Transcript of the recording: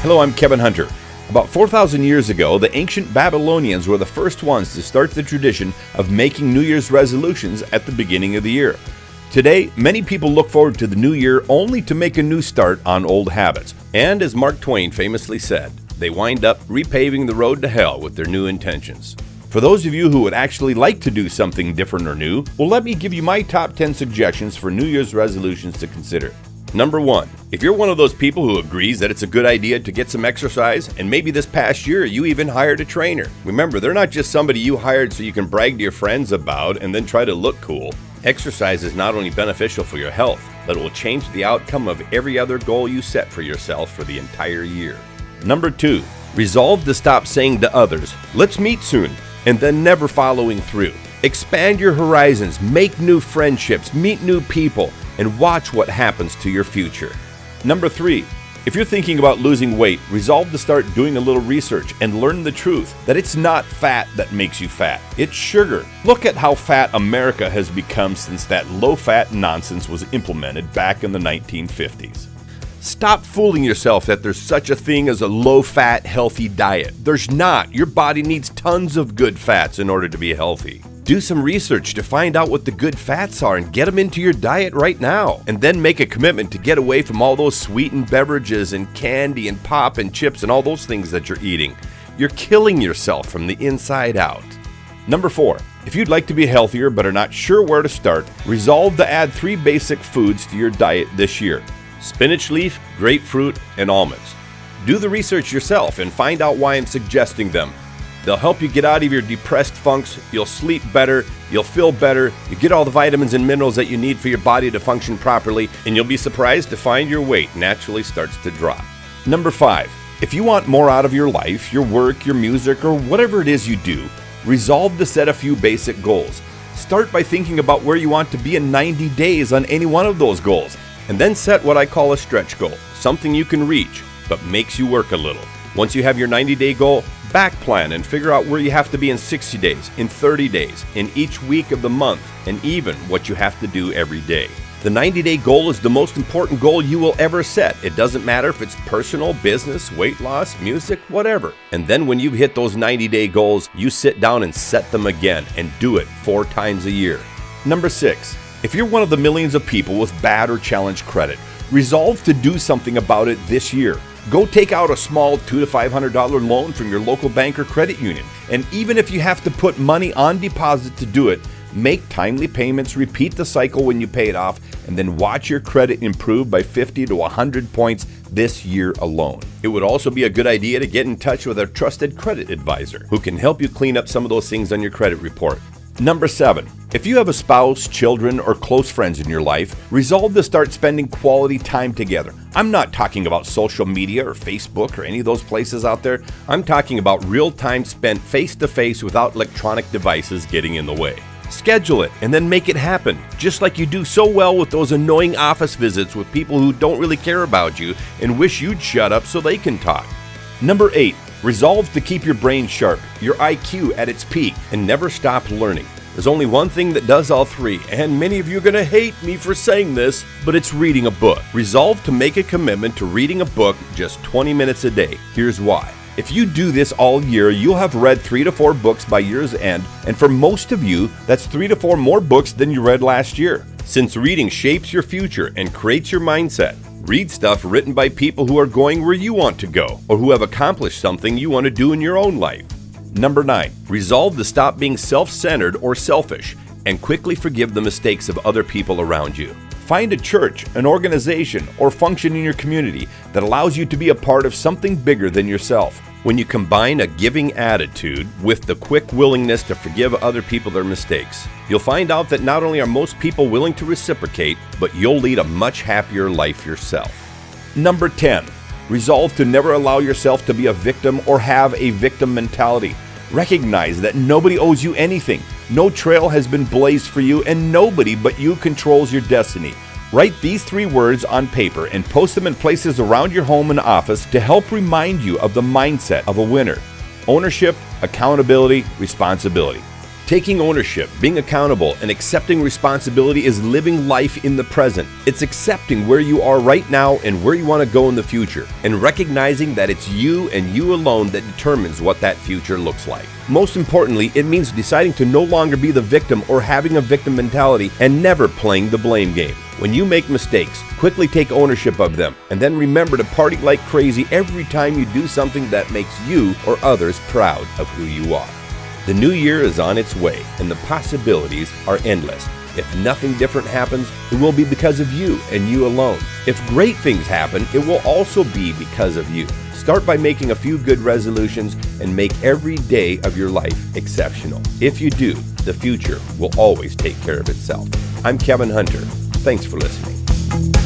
Hello, I'm Kevin Hunter. About 4,000 years ago, the ancient Babylonians were the first ones to start the tradition of making New Year's resolutions at the beginning of the year. Today, many people look forward to the new year only to make a new start on old habits. And as Mark Twain famously said, they wind up repaving the road to hell with their new intentions. For those of you who would actually like to do something different or new, well, let me give you my top 10 suggestions for New Year's resolutions to consider. Number 1, if you're one of those people who agrees that it's a good idea to get some exercise, and maybe this past year you even hired a trainer. Remember, they're not just somebody you hired so you can brag to your friends about and then try to look cool. Exercise is not only beneficial for your health, but it will change the outcome of every other goal you set for yourself for the entire year. Number 2, resolve to stop saying to others, "Let's meet soon," and then never following through. Expand your horizons, make new friendships, meet new people, and watch what happens to your future. Number 3, if you're thinking about losing weight, resolve to start doing a little research and learn the truth that it's not fat that makes you fat, it's sugar. Look at how fat America has become since that low-fat nonsense was implemented back in the 1950s. Stop fooling yourself that there's such a thing as a low-fat, healthy diet. There's not. Your body needs tons of good fats in order to be healthy. Do some research to find out what the good fats are and get them into your diet right now. And then make a commitment to get away from all those sweetened beverages and candy and pop and chips and all those things that you're eating. You're killing yourself from the inside out. Number 4, if you'd like to be healthier but are not sure where to start, resolve to add 3 basic foods to your diet this year: spinach leaf, grapefruit, and almonds. Do the research yourself and find out why I'm suggesting them. They'll help you get out of your depressed funks, you'll sleep better, you'll feel better, you get all the vitamins and minerals that you need for your body to function properly, and you'll be surprised to find your weight naturally starts to drop. Number 5, if you want more out of your life, your work, your music, or whatever it is you do, resolve to set a few basic goals. Start by thinking about where you want to be in 90 days on any one of those goals, and then set what I call a stretch goal, something you can reach, but makes you work a little. Once you have your 90-day goal, back plan and figure out where you have to be in 60 days, in 30 days, in each week of the month, and even what you have to do every day. The 90-day goal is the most important goal you will ever set. It doesn't matter if it's personal, business, weight loss, music, whatever. And then when you've hit those 90-day goals, you sit down and set them again and do it 4 times a year. Number 6, if you're one of the millions of people with bad or challenged credit, resolve to do something about it this year. Go take out a small $200 to $500 loan from your local bank or credit union. And even if you have to put money on deposit to do it, make timely payments, repeat the cycle when you pay it off, and then watch your credit improve by 50 to 100 points this year alone. It would also be a good idea to get in touch with a trusted credit advisor who can help you clean up some of those things on your credit report. Number 7, if you have a spouse, children, or close friends in your life, resolve to start spending quality time together. I'm not talking about social media or Facebook or any of those places out there. I'm talking about real time spent face-to-face without electronic devices getting in the way. Schedule it and then make it happen, just like you do so well with those annoying office visits with people who don't really care about you and wish you'd shut up so they can talk. Number 8, resolve to keep your brain sharp, your IQ at its peak, and never stop learning. There's only one thing that does all 3, and many of you are going to hate me for saying this, but it's reading a book. Resolve to make a commitment to reading a book just 20 minutes a day. Here's why. If you do this all year, you'll have read 3 to 4 books by year's end, and for most of you, that's 3 to 4 more books than you read last year. Since reading shapes your future and creates your mindset, read stuff written by people who are going where you want to go, or who have accomplished something you want to do in your own life. Number 9, resolve to stop being self-centered or selfish, and quickly forgive the mistakes of other people around you. Find a church, an organization, or function in your community that allows you to be a part of something bigger than yourself. When you combine a giving attitude with the quick willingness to forgive other people their mistakes, you'll find out that not only are most people willing to reciprocate, but you'll lead a much happier life yourself. Number 10, resolve to never allow yourself to be a victim or have a victim mentality. Recognize that nobody owes you anything. No trail has been blazed for you, and nobody but you controls your destiny. Write these 3 words on paper and post them in places around your home and office to help remind you of the mindset of a winner: ownership, accountability, responsibility. Taking ownership, being accountable, and accepting responsibility is living life in the present. It's accepting where you are right now and where you want to go in the future, and recognizing that it's you and you alone that determines what that future looks like. Most importantly, it means deciding to no longer be the victim or having a victim mentality and never playing the blame game. When you make mistakes, quickly take ownership of them, and then remember to party like crazy every time you do something that makes you or others proud of who you are. The new year is on its way, and the possibilities are endless. If nothing different happens, it will be because of you and you alone. If great things happen, it will also be because of you. Start by making a few good resolutions and make every day of your life exceptional. If you do, the future will always take care of itself. I'm Kevin Hunter. Thanks for listening.